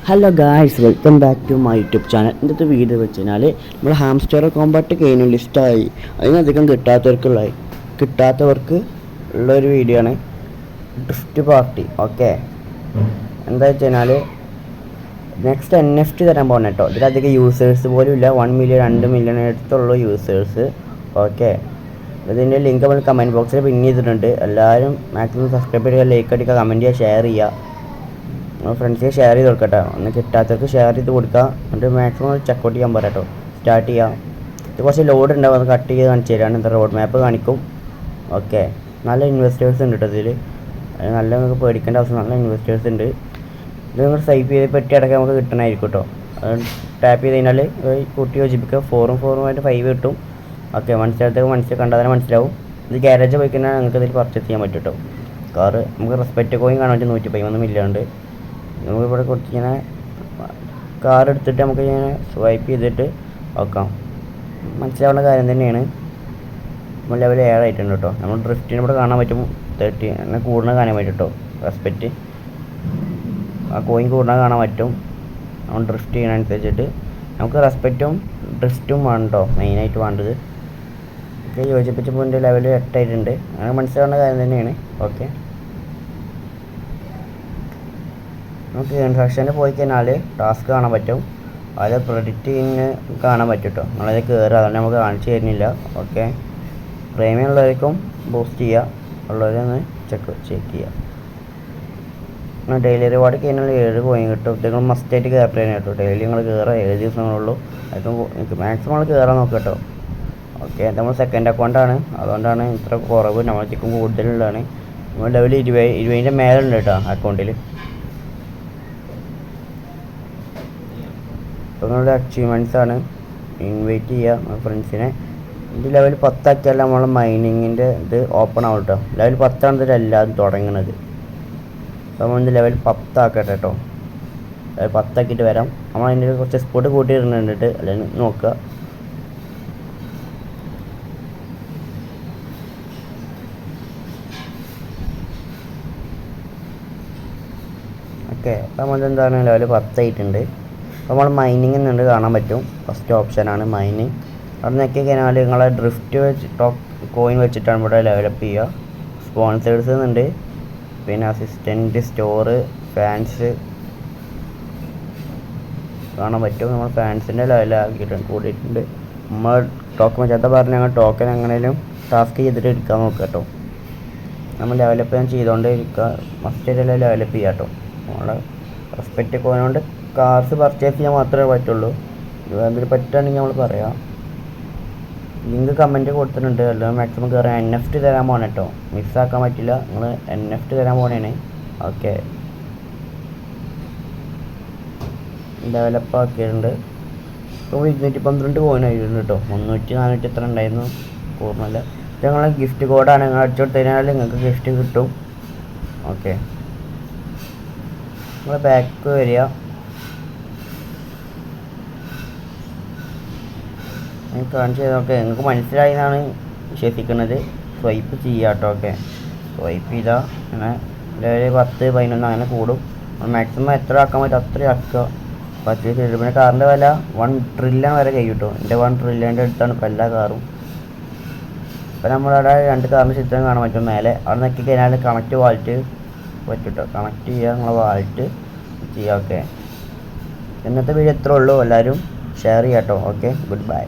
Hello guys, welcome back to my YouTube channel. ഇന്നത്തെ video വെച്ച് കഴിഞ്ഞാൽ നമ്മൾ ഹാംസ്റ്റർ കോമ്പാക്റ്റ് കഴിഞ്ഞു ലിസ്റ്റായി. അതിനധികം കിട്ടാത്തവർക്ക് ഉള്ളൊരു വീഡിയോ ആണ് ഡ്രിഫ്റ്റ് പാർട്ടി. ഓക്കെ, എന്താ വെച്ച് കഴിഞ്ഞാൽ നെക്സ്റ്റ് NFT തരാൻ പോകണം കേട്ടോ. ഇതിലധികം യൂസേഴ്സ് പോലും ഇല്ല. 1 മില്യൺ 2 മില്യൺ അടുത്തുള്ള യൂസേഴ്സ്. ഓക്കെ, ഇതിൻ്റെ ലിങ്ക് നമ്മൾ കമൻറ്റ് ബോക്സിൽ പിൻ ചെയ്തിട്ടുണ്ട്. എല്ലാവരും മാക്സിമം സബ്സ്ക്രൈബ് ചെയ്യുക, ലൈക്ക് അടിക്കുക, കമൻറ്റ് ചെയ്യുക, ഷെയർ ചെയ്യുക. ഫ്രണ്ട്സിന് ഷെയർ ചെയ്ത് കൊടുക്കട്ടെ. ഒന്ന് കിട്ടാത്തവർക്ക് ഷെയർ ചെയ്ത് കൊടുക്കുക. എന്നിട്ട് മാക്സിമം ചെക്കൗട്ട് ചെയ്യാൻ പറയാം കേട്ടോ. സ്റ്റാർട്ട് ചെയ്യാം. ഇത് കുറച്ച് ലോഡ് ഉണ്ടാവും, അത് കട്ട് ചെയ്ത് കാണിച്ചു തരാണ്. എന്താ റോഡ് മാപ്പ് കാണിക്കും. ഓക്കെ, നല്ല ഇൻവെസ്റ്റേഴ്സ് ഉണ്ട് കേട്ടോ ഇതിൽ. നല്ല നമുക്ക് പേടിക്കേണ്ട ആവശ്യം, നല്ല ഇൻവെസ്റ്റേഴ്സ് ഉണ്ട്. ഇത് നിങ്ങൾ സൈപ്പ് ചെയ്ത് പെട്ടി അടക്കം നമുക്ക് കിട്ടണമായിരിക്കും കേട്ടോ. അത് ടാപ്പ് ചെയ്ത് കഴിഞ്ഞാൽ കൂട്ടി യോജിപ്പിക്കുക. 4-4 5 കിട്ടും. ഓക്കെ, മനസ്സിലാകത്തേക്ക് കണ്ടാൽ തന്നെ മനസ്സിലാവും. ഇത് ഗ്യാരേജ് പോയി കഴിഞ്ഞാൽ നിങ്ങൾക്ക് ഇതിൽ പർച്ചേസ് ചെയ്യാൻ പറ്റും കേട്ടോ. കാറ് നമുക്ക് റെസ്പെക്റ്റ് കോയിൻ കാണാൻ പറ്റും. 113 മില്യൺ ഉണ്ട്. നമുക്കിവിടെ കുറച്ചിങ്ങനെ കാർ എടുത്തിട്ട് നമുക്ക് ഇങ്ങനെ സ്വൈപ്പ് ചെയ്തിട്ട് നോക്കാം. മനസ്സിലാവേണ്ട കാര്യം തന്നെയാണ്. നമ്മൾ ലെവൽ 7 ആയിട്ടുണ്ട് കേട്ടോ. നമ്മൾ ഡ്രിഫ്റ്റിന് ഇവിടെ കാണാൻ പറ്റും 30 അങ്ങനെ കൂടുന്ന കാണാൻ പറ്റും കേട്ടോ. റെസ്പെക്റ്റ് ആ കോയിൻ കൂടുന്ന കാണാൻ പറ്റും. നമ്മൾ ഡ്രിഫ്റ്റ് ചെയ്യുന്നതനുസരിച്ചിട്ട് നമുക്ക് റെസ്പെക്റ്റും ഡ്രിഫ്റ്റും വേണം കേട്ടോ, മെയിനായിട്ട് വേണ്ടത്. ഓക്കെ, യോജിപ്പിച്ചപ്പോൾ എൻ്റെ ലെവൽ 8 ആയിട്ടുണ്ട്. അങ്ങനെ മനസ്സിലാവേണ്ട കാര്യം തന്നെയാണ്. ഓക്കെ, നമുക്ക് ഇൻസ്ട്രക്ഷനിൽ പോയി കഴിഞ്ഞാൽ ടാസ്ക് കാണാൻ പറ്റും. അതിൽ പ്രെഡിക്റ്റിങ് കാണാൻ പറ്റും കേട്ടോ. നമ്മളത് കയറുക, അതുകൊണ്ട് നമുക്ക് കാണിച്ചു തരുന്നില്ല. ഓക്കെ, പ്രീമിയം ഉള്ളവർക്കും ബൂസ്റ്റ് ചെയ്യുക, ഉള്ളവരൊന്ന് ചെക്ക് ചെയ്യുക. ഡെയിലി റിവാർഡ് കഴിഞ്ഞാൽ 7 കോയിൻ കിട്ടും. നിങ്ങൾ മസ്റ്റായിട്ട് കയറി തന്നെ കേട്ടോ. ഡെയിലി നിങ്ങൾ കയറുക, 7 ദിവസങ്ങളുള്ളൂ. അതൊക്കെ മാക്സിമം നമ്മൾ കയറാൻ നോക്കുക കേട്ടോ. ഓക്കെ, നമ്മൾ സെക്കൻഡ് അക്കൗണ്ടാണ്, അതുകൊണ്ടാണ് ഇത്ര കുറവ്. നമ്മളത്തേക്കും കൂടുതലുള്ളതാണ്. നമ്മൾ ലെവൽ 20 മേലുണ്ട് കേട്ടോ അക്കൗണ്ടിൽ. അപ്പോൾ നിങ്ങളുടെ അച്ചീവ്മെൻറ്റ്സ് ആണ്. ഇൻവൈറ്റ് ചെയ്യുക ഫ്രണ്ട്സിനെ. ഇത് ലെവൽ 10 ആക്കിയാൽ നമ്മൾ മൈനിങ്ങിൻ്റെ ഇത് ഓപ്പൺ ആവും കേട്ടോ. ലെവൽ 10 ഇതിലെല്ലാതും തുടങ്ങുന്നത്. അപ്പോൾ നമ്മൾ ഇത് ലെവൽ 10 ആക്കട്ടെ കേട്ടോ. ലെവൽ 10 ആക്കിയിട്ട് വരാം. നമ്മൾ അതിൻ്റെ കുറച്ച് സ്പോട്ട് കൂട്ടിയിടുന്നുണ്ട്, അല്ലെങ്കിൽ നോക്കുക. ഓക്കെ, അപ്പോൾ നമ്മളെന്താണ് ലെവൽ 10 ആയിട്ടുണ്ട്. അപ്പോൾ നമ്മൾ മൈനിങ് എന്നുണ്ട് കാണാൻ പറ്റും. ഫസ്റ്റ് ഓപ്ഷനാണ് മൈനിങ്. അവിടെ നോക്കി കഴിഞ്ഞാൽ നിങ്ങളെ ഡ്രിഫ്റ്റ് വെച്ച് ടോപ്പ് കോയിൻ വെച്ചിട്ടാണ് ഇവിടെ ഡെവലപ്പ് ചെയ്യുക. സ്പോൺസേഴ്സ് എന്നുണ്ട്, പിന്നെ അസിസ്റ്റൻറ്റ്, സ്റ്റോറ്, ഫാൻസ് കാണാൻ പറ്റും. നമ്മൾ ഫാൻസിൻ്റെ ലെവലാക്കിയിട്ടുണ്ട്, കൂടിയിട്ടുണ്ട്. നമ്മൾ ടോക്കൺ വെച്ചാൽ പറഞ്ഞ ഞങ്ങൾ ടോക്കൺ എങ്ങനെയും ടാസ്ക് ചെയ്തിട്ട് എടുക്കാൻ നോക്കുക കേട്ടോ. നമ്മൾ ഡെവലപ്പ് ചെയ്യാൻ ചെയ്തുകൊണ്ട് ഇരിക്കുക. മസ്റ്റ് ഡെവലപ്പ് ചെയ്യാം കേട്ടോ. നമ്മളെ റെസ്പെക്റ്റ് കോയിൻ കൊണ്ട് കാർസ് പർച്ചേസ് ചെയ്യാൻ മാത്രമേ പറ്റുള്ളൂ. എന്തെങ്കിലും പറ്റുകയാണെങ്കിൽ നമ്മൾ പറയാം. ലിങ്ക് കമൻറ്റ് കൊടുത്തിട്ടുണ്ട്. അല്ലെങ്കിൽ മാക്സിമം കയറാൻ NFT തരാൻ പോകണം കേട്ടോ. മിസ്സാക്കാൻ പറ്റില്ല. നിങ്ങൾ NFT തരാൻ പോകണേണ്. ഓക്കെ, ഡെവലപ്പ് ആക്കിയിട്ടുണ്ട്. ഇപ്പോൾ 212 കോയിൻ ആയിട്ടുണ്ട് കേട്ടോ. 300-400 എത്ര ഉണ്ടായിരുന്നു ഓർമ്മയില്ല. ഇത് നിങ്ങളെ ഗിഫ്റ്റ് കോഡാണ്. നിങ്ങൾ അടിച്ചു കൊടുത്തു കഴിഞ്ഞാൽ നിങ്ങൾക്ക് ഗിഫ്റ്റ് കിട്ടും. ഓക്കെ, നിങ്ങൾ ബാക്ക് വരിക. കാണിച്ചു തരാം. ഓക്കെ, നിങ്ങൾക്ക് മനസ്സിലായി എന്നാണ് വിശ്വസിക്കുന്നത്. സ്വൈപ്പ് ചെയ്യുക കേട്ടോ. ഓക്കെ, സ്വൈപ്പ് ചെയ്താൽ അങ്ങനെ ലെവൽ 10, 11 അങ്ങനെ കൂടും. മാക്സിമം എത്ര ആക്കാൻ പറ്റും അത്രയും ആക്കുക. പർച്ചേസ് ചെയ്തിട്ട് പിന്നെ കാറിൻ്റെ വില 1 ട്രില്യൺ വരെ കഴിയും കേട്ടോ. എൻ്റെ 1 ട്രില്യൻ്റെ അടുത്താണ് ഇപ്പോൾ എല്ലാ കാറും. ഇപ്പോൾ നമ്മളവിടെ 2 കാറിൻ്റെ ചിത്രം കാണാൻ പറ്റും മേലെ. അവിടെ നോക്കി കഴിഞ്ഞാൽ കണക്റ്റ് വാലറ്റ് പറ്റും കേട്ടോ. കണക്ട് ചെയ്യുക, നിങ്ങളെ വാലറ്റ് ചെയ്യുക. ഓക്കെ, ഇന്നത്തെ വീഡിയോ ഇത്രേ ഉള്ളൂ. എല്ലാവരും ഷെയർ ചെയ്യാം കേട്ടോ. Okay, good bye.